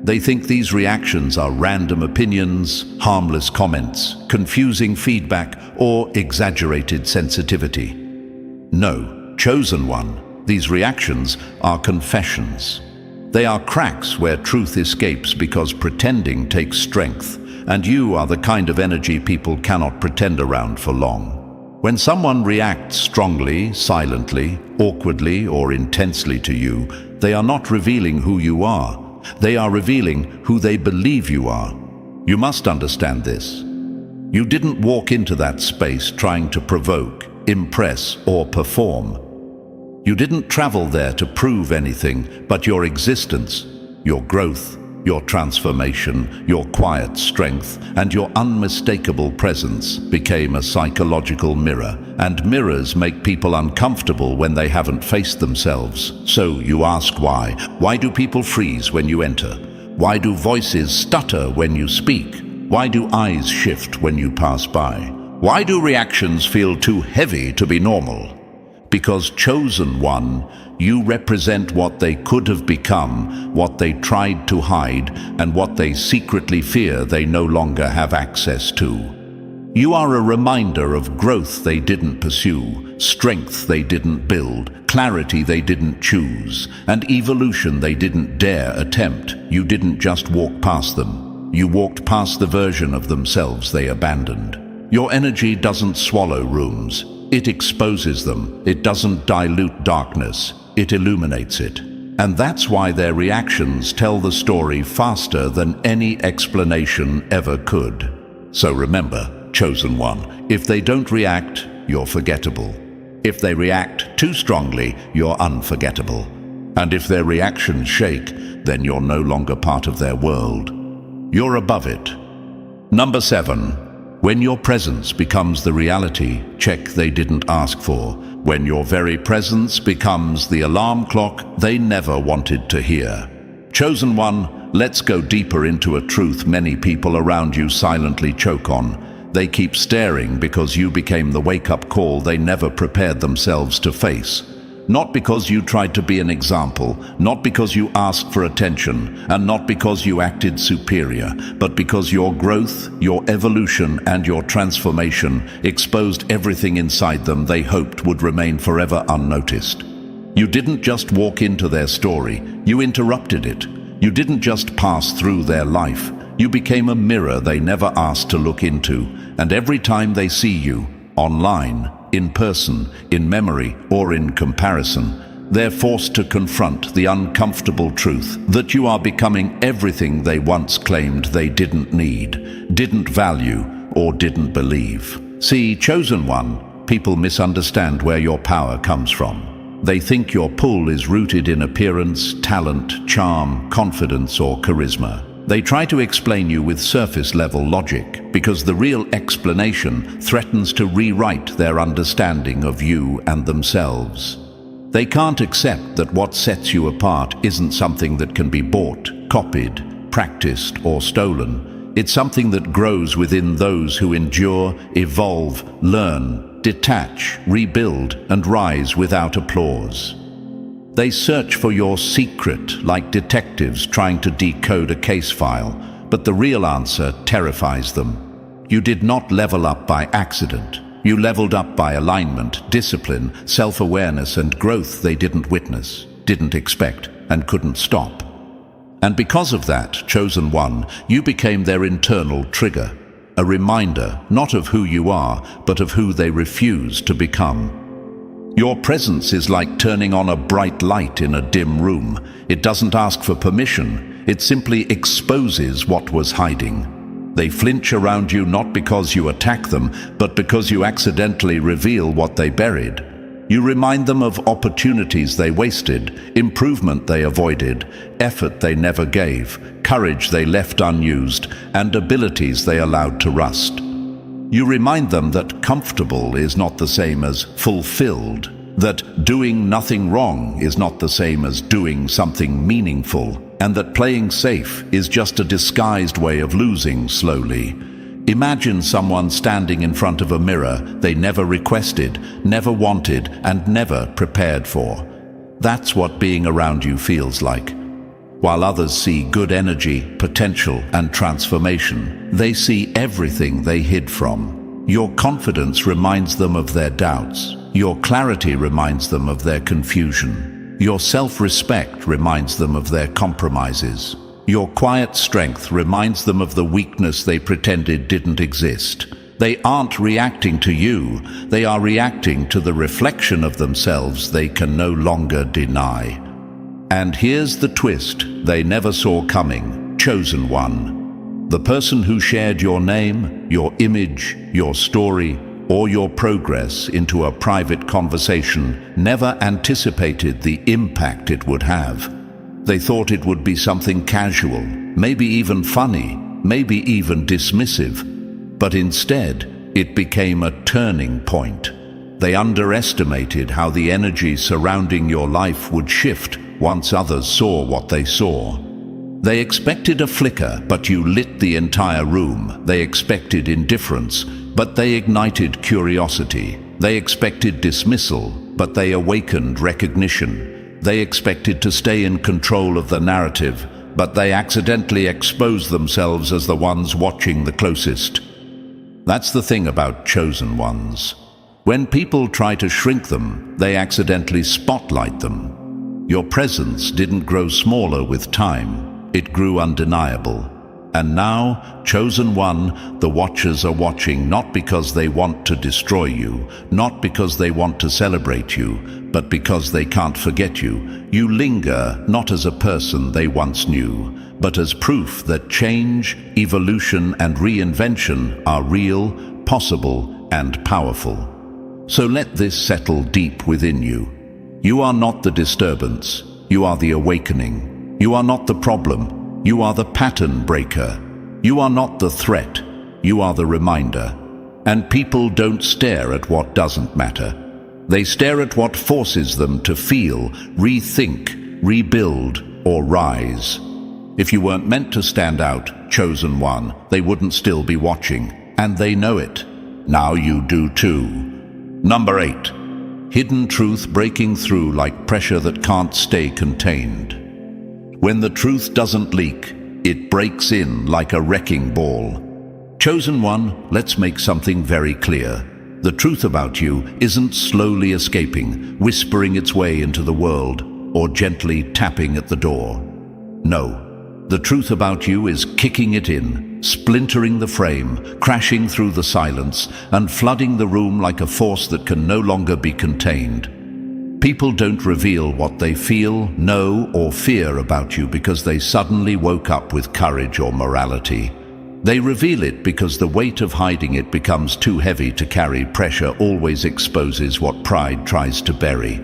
They think these reactions are random opinions, harmless comments, confusing feedback, or exaggerated sensitivity. No, chosen one, these reactions are confessions. They are cracks where truth escapes because pretending takes strength, and you are the kind of energy people cannot pretend around for long. When someone reacts strongly, silently, awkwardly, or intensely to you, they are not revealing who you are. They are revealing who they believe you are. You must understand this. You didn't walk into that space trying to provoke, impress, or perform. You didn't travel there to prove anything, but your existence, your growth, your transformation, your quiet strength, and your unmistakable presence became a psychological mirror. And mirrors make people uncomfortable when they haven't faced themselves. So you ask why. Why do people freeze when you enter? Why do voices stutter when you speak? Why do eyes shift when you pass by? Why do reactions feel too heavy to be normal? Because chosen one, you represent what they could have become, what they tried to hide, and what they secretly fear they no longer have access to. You are a reminder of growth they didn't pursue, strength they didn't build, clarity they didn't choose, and evolution they didn't dare attempt. You didn't just walk past them. You walked past the version of themselves they abandoned. Your energy doesn't swallow rooms. It exposes them. It doesn't dilute darkness. It illuminates it. And that's why their reactions tell the story faster than any explanation ever could. So remember, chosen one, if they don't react, you're forgettable. If they react too strongly, you're unforgettable. And if their reactions shake, then you're no longer part of their world. You're above it. Number 7. When your presence becomes the reality check they didn't ask for. When your very presence becomes the alarm clock they never wanted to hear. Chosen one, let's go deeper into a truth many people around you silently choke on. They keep staring because you became the wake-up call they never prepared themselves to face. Not because you tried to be an example, not because you asked for attention, and not because you acted superior, but because your growth, your evolution, and your transformation exposed everything inside them they hoped would remain forever unnoticed. You didn't just walk into their story, you interrupted it. You didn't just pass through their life, you became a mirror they never asked to look into, and every time they see you, online, in person, in memory, or in comparison, they're forced to confront the uncomfortable truth that you are becoming everything they once claimed they didn't need, didn't value, or didn't believe. See, chosen one, people misunderstand where your power comes from. They think your pull is rooted in appearance, talent, charm, confidence, or charisma. They try to explain you with surface-level logic because the real explanation threatens to rewrite their understanding of you and themselves. They can't accept that what sets you apart isn't something that can be bought, copied, practiced, or stolen. It's something that grows within those who endure, evolve, learn, detach, rebuild, and rise without applause. They search for your secret like detectives trying to decode a case file, but the real answer terrifies them. You did not level up by accident. You leveled up by alignment, discipline, self-awareness, and growth they didn't witness, didn't expect, and couldn't stop. And because of that, chosen one, you became their internal trigger, a reminder not of who you are, but of who they refuse to become. Your presence is like turning on a bright light in a dim room. It doesn't ask for permission. It simply exposes what was hiding. They flinch around you not because you attack them, but because you accidentally reveal what they buried. You remind them of opportunities they wasted, improvement they avoided, effort they never gave, courage they left unused, and abilities they allowed to rust. You remind them that comfortable is not the same as fulfilled, that doing nothing wrong is not the same as doing something meaningful, and that playing safe is just a disguised way of losing slowly. Imagine someone standing in front of a mirror they never requested, never wanted, and never prepared for. That's what being around you feels like. While others see good energy, potential, and transformation, they see everything they hid from. Your confidence reminds them of their doubts. Your clarity reminds them of their confusion. Your self-respect reminds them of their compromises. Your quiet strength reminds them of the weakness they pretended didn't exist. They aren't reacting to you, they are reacting to the reflection of themselves they can no longer deny. And here's the twist they never saw coming: Chosen One. The person who shared your name, your image, your story, or your progress into a private conversation never anticipated the impact it would have. They thought it would be something casual, maybe even funny, maybe even dismissive. But instead, it became a turning point. They underestimated how the energy surrounding your life would shift once others saw what they saw. They expected a flicker, but you lit the entire room. They expected indifference, but they ignited curiosity. They expected dismissal, but they awakened recognition. They expected to stay in control of the narrative, but they accidentally exposed themselves as the ones watching the closest. That's the thing about chosen ones. When people try to shrink them, they accidentally spotlight them. Your presence didn't grow smaller with time, it grew undeniable. And now, Chosen One, the Watchers are watching not because they want to destroy you, not because they want to celebrate you, but because they can't forget you. You linger not as a person they once knew, but as proof that change, evolution, and reinvention are real, possible, and powerful. So let this settle deep within you. You are not the disturbance, you are the awakening. You are not the problem. You are the pattern breaker. You are not the threat. You are the reminder. And people don't stare at what doesn't matter. They stare at what forces them to feel, rethink, rebuild, or rise. If you weren't meant to stand out, Chosen One, they wouldn't still be watching. And they know it. Now you do too. Number 8. Hidden truth breaking through like pressure that can't stay contained. When the truth doesn't leak, it breaks in like a wrecking ball. Chosen One, let's make something very clear. The truth about you isn't slowly escaping, whispering its way into the world, or gently tapping at the door. No, the truth about you is kicking it in, splintering the frame, crashing through the silence, and flooding the room like a force that can no longer be contained. People don't reveal what they feel, know, or fear about you because they suddenly woke up with courage or morality. They reveal it because the weight of hiding it becomes too heavy to carry. Pressure always exposes what pride tries to bury.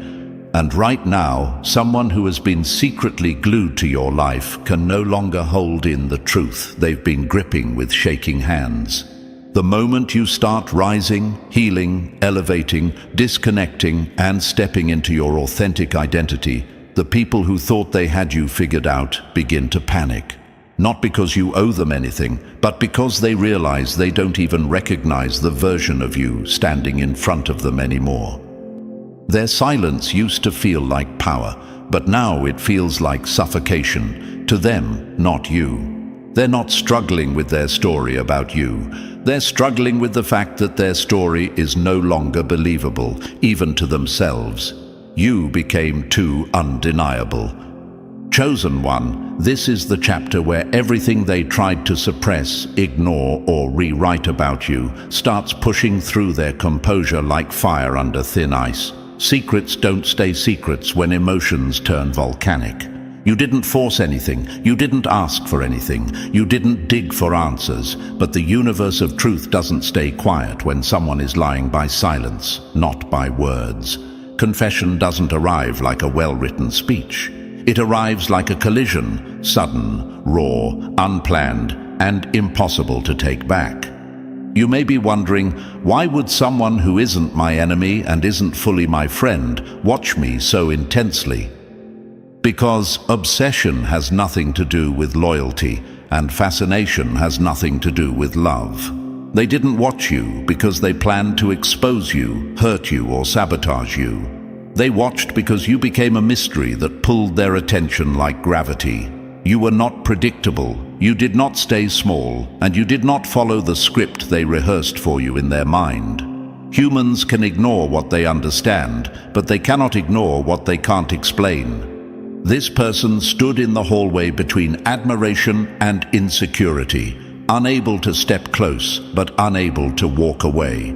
And right now, someone who has been secretly glued to your life can no longer hold in the truth they've been gripping with shaking hands. The moment you start rising, healing, elevating, disconnecting, and stepping into your authentic identity, the people who thought they had you figured out begin to panic. Not because you owe them anything, but because they realize they don't even recognize the version of you standing in front of them anymore. Their silence used to feel like power, but now it feels like suffocation. To them, not you. They're not struggling with their story about you. They're struggling with the fact that their story is no longer believable, even to themselves. You became too undeniable. Chosen One, this is the chapter where everything they tried to suppress, ignore, or rewrite about you starts pushing through their composure like fire under thin ice. Secrets don't stay secrets when emotions turn volcanic. You didn't force anything, you didn't ask for anything, you didn't dig for answers, but the universe of truth doesn't stay quiet when someone is lying by silence, not by words. Confession doesn't arrive like a well-written speech. It arrives like a collision, sudden, raw, unplanned, and impossible to take back. You may be wondering, why would someone who isn't my enemy and isn't fully my friend watch me so intensely? Because obsession has nothing to do with loyalty, and fascination has nothing to do with love. They didn't watch you because they planned to expose you, hurt you, or sabotage you. They watched because you became a mystery that pulled their attention like gravity. You were not predictable, you did not stay small, and you did not follow the script they rehearsed for you in their mind. Humans can ignore what they understand, but they cannot ignore what they can't explain. This person stood in the hallway between admiration and insecurity, unable to step close, but unable to walk away.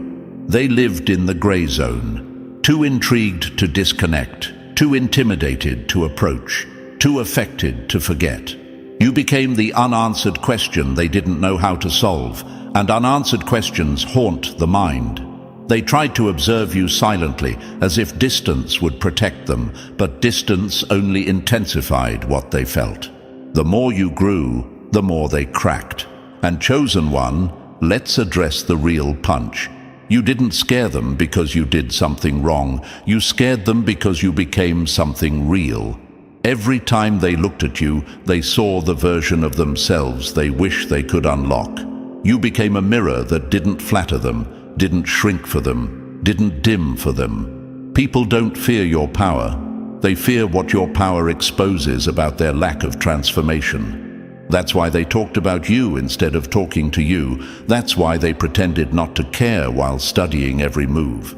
They lived in the gray zone, too intrigued to disconnect, too intimidated to approach, too affected to forget. You became the unanswered question they didn't know how to solve, and unanswered questions haunt the mind. They tried to observe you silently, as if distance would protect them, but distance only intensified what they felt. The more you grew, the more they cracked. And Chosen One, let's address the real punch. You didn't scare them because you did something wrong. You scared them because you became something real. Every time they looked at you, they saw the version of themselves they wish they could unlock. You became a mirror that didn't flatter them, didn't shrink for them, didn't dim for them. People don't fear your power. They fear what your power exposes about their lack of transformation. That's why they talked about you instead of talking to you. That's why they pretended not to care while studying every move.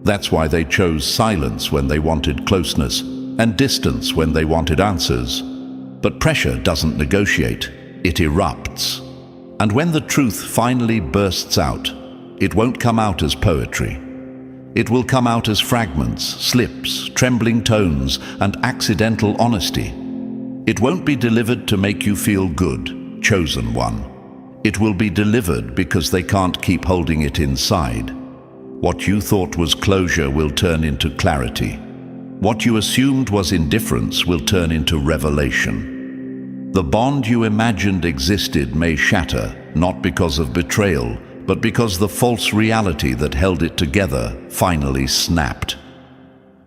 That's why they chose silence when they wanted closeness, and distance when they wanted answers. But pressure doesn't negotiate, it erupts. And when the truth finally bursts out, it won't come out as poetry. It will come out as fragments, slips, trembling tones, and accidental honesty. It won't be delivered to make you feel good, Chosen One. It will be delivered because they can't keep holding it inside. What you thought was closure will turn into clarity. What you assumed was indifference will turn into revelation. The bond you imagined existed may shatter, not because of betrayal, but because the false reality that held it together finally snapped.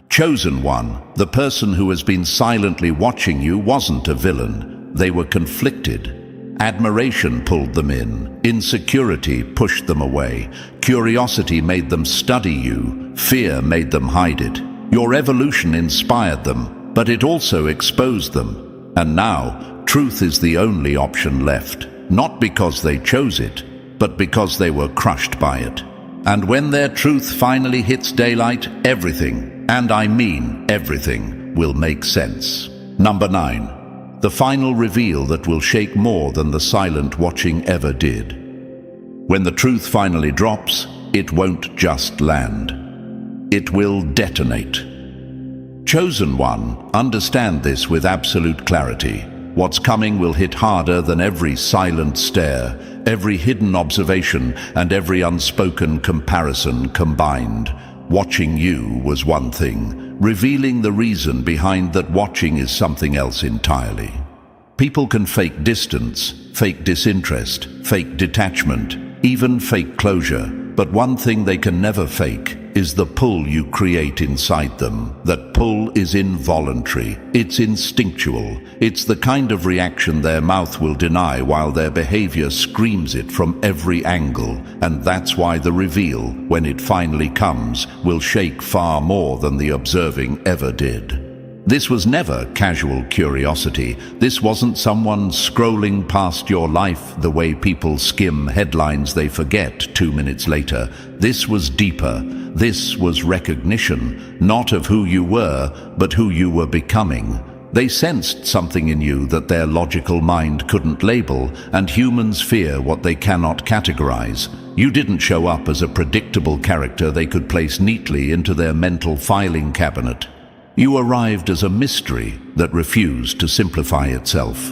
Chosen One, the person who has been silently watching you, wasn't a villain. They were conflicted. Admiration pulled them in. Insecurity pushed them away. Curiosity made them study you. Fear made them hide it. Your evolution inspired them, but it also exposed them. And now, truth is the only option left. Not because they chose it, but because they were crushed by it. And when their truth finally hits daylight, everything, and I mean everything, will make sense. Number 9. The final reveal that will shake more than the silent watching ever did. When the truth finally drops, it won't just land. It will detonate. Chosen One, understand this with absolute clarity. What's coming will hit harder than every silent stare, every hidden observation, and every unspoken comparison combined. Watching you was one thing. Revealing the reason behind that watching is something else entirely. People can fake distance, fake disinterest, fake detachment, even fake closure. But one thing they can never fake is the pull you create inside them. That pull is involuntary, it's instinctual, it's the kind of reaction their mouth will deny while their behavior screams it from every angle. And that's why the reveal, when it finally comes, will shake far more than the observing ever did. This was never casual curiosity. This wasn't someone scrolling past your life the way people skim headlines they forget 2 minutes later. This was deeper. This was recognition, not of who you were, but who you were becoming. They sensed something in you that their logical mind couldn't label, and humans fear what they cannot categorize. You didn't show up as a predictable character they could place neatly into their mental filing cabinet. You arrived as a mystery that refused to simplify itself.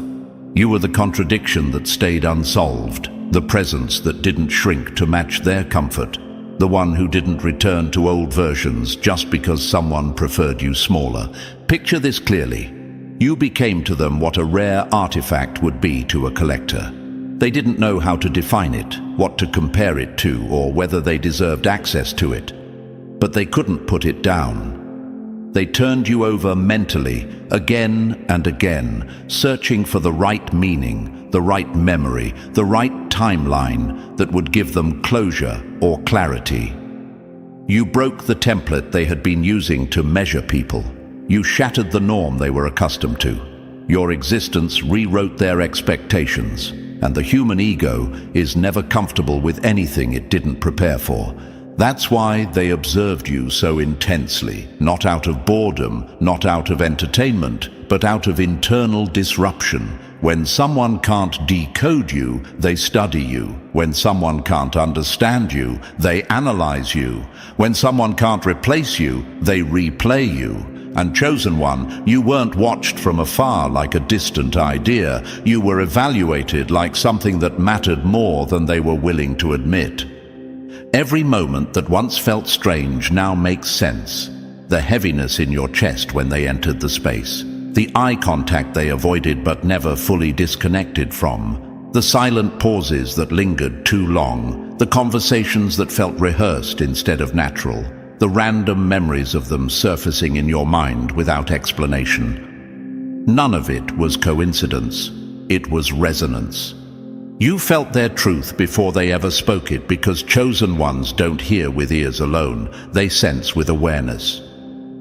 You were the contradiction that stayed unsolved, the presence that didn't shrink to match their comfort, the one who didn't return to old versions just because someone preferred you smaller. Picture this clearly. You became to them what a rare artifact would be to a collector. They didn't know how to define it, what to compare it to, or whether they deserved access to it. But they couldn't put it down. They turned you over mentally, again and again, searching for the right meaning, the right memory, the right timeline that would give them closure or clarity. You broke the template they had been using to measure people. You shattered the norm they were accustomed to. Your existence rewrote their expectations, and the human ego is never comfortable with anything it didn't prepare for. That's why they observed you so intensely, not out of boredom, not out of entertainment, but out of internal disruption. When someone can't decode you, they study you. When someone can't understand you, they analyze you. When someone can't replace you, they replay you. And Chosen One, you weren't watched from afar like a distant idea. You were evaluated like something that mattered more than they were willing to admit. Every moment that once felt strange now makes sense. The heaviness in your chest when they entered the space. The eye contact they avoided but never fully disconnected from. The silent pauses that lingered too long. The conversations that felt rehearsed instead of natural. The random memories of them surfacing in your mind without explanation. None of it was coincidence. It was resonance. You felt their truth before they ever spoke it, because Chosen Ones don't hear with ears alone. They sense with awareness.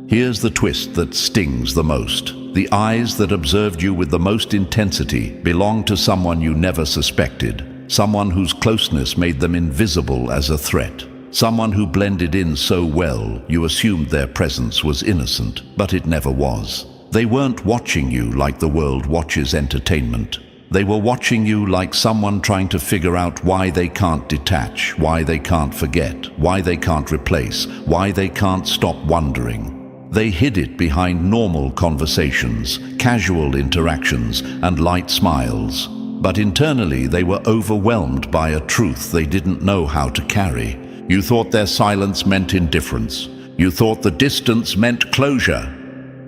Here's the twist that stings the most. The eyes that observed you with the most intensity belonged to someone you never suspected. Someone whose closeness made them invisible as a threat. Someone who blended in so well, you assumed their presence was innocent, but it never was. They weren't watching you like the world watches entertainment. They were watching you like someone trying to figure out why they can't detach, why they can't forget, why they can't replace, why they can't stop wondering. They hid it behind normal conversations, casual interactions, and light smiles. But internally, they were overwhelmed by a truth they didn't know how to carry. You thought their silence meant indifference. You thought the distance meant closure.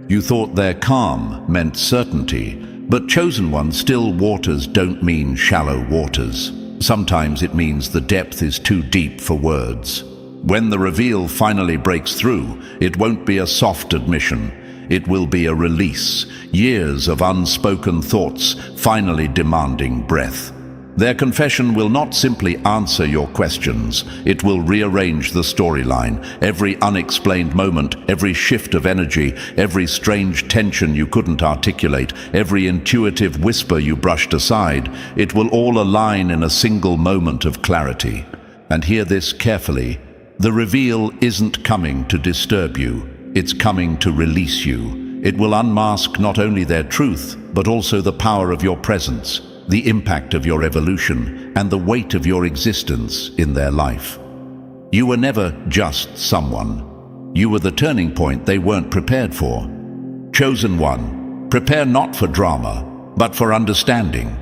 You thought their calm meant certainty. But Chosen One, still waters don't mean shallow waters. Sometimes it means the depth is too deep for words. When the reveal finally breaks through, it won't be a soft admission. It will be a release. Years of unspoken thoughts finally demanding breath. Their confession will not simply answer your questions. It will rearrange the storyline. Every unexplained moment, every shift of energy, every strange tension you couldn't articulate, every intuitive whisper you brushed aside, it will all align in a single moment of clarity. And hear this carefully. The reveal isn't coming to disturb you. It's coming to release you. It will unmask not only their truth, but also the power of your presence, the impact of your evolution, and the weight of your existence in their life. You were never just someone. You were the turning point they weren't prepared for. Chosen One, prepare not for drama, but for understanding.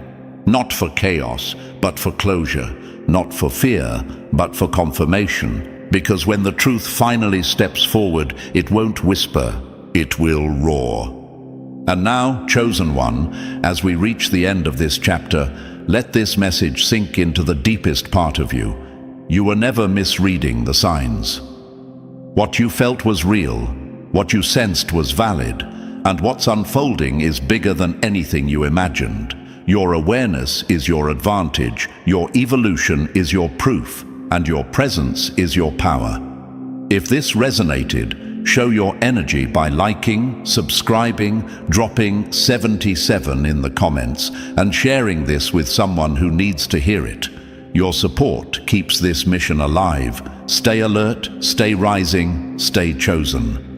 Not for chaos, but for closure. Not for fear, but for confirmation. Because when the truth finally steps forward, it won't whisper, it will roar. And now, Chosen One, as we reach the end of this chapter, let this message sink into the deepest part of you. You were never misreading the signs. What you felt was real, what you sensed was valid, and what's unfolding is bigger than anything you imagined. Your awareness is your advantage, your evolution is your proof, and your presence is your power. If this resonated, show your energy by liking, subscribing, dropping 77 in the comments, and sharing this with someone who needs to hear it. Your support keeps this mission alive. Stay alert, stay rising, stay chosen.